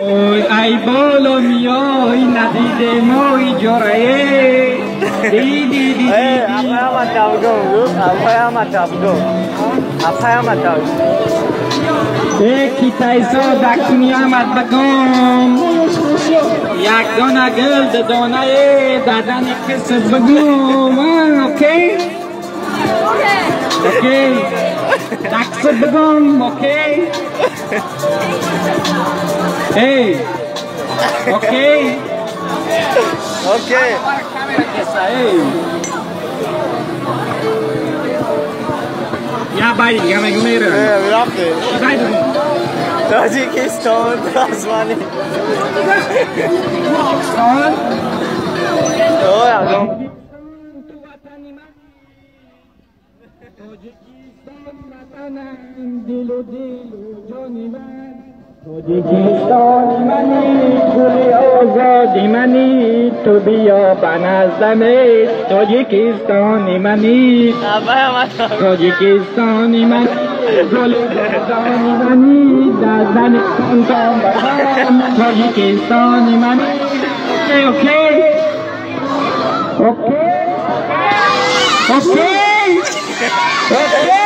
ای بالا میای ندیده مای جرعه دیدی یکی تایزا دکنی آمد بگم یک دانه گل دانه دادن کس بگم اوکی اوکی دکس بگم اوکی hey okay okay ya bhai ya me gumera Tajikistan Tasmania oh ya dong تاجیکستان منی گل آزاد منی تو بیا بنظمت تاجیکستان منی تاجیکستان منی گل آزاد منی دزدن کنتم بخوام تاجیکستان منی اوکی اوکی اوکی اوکی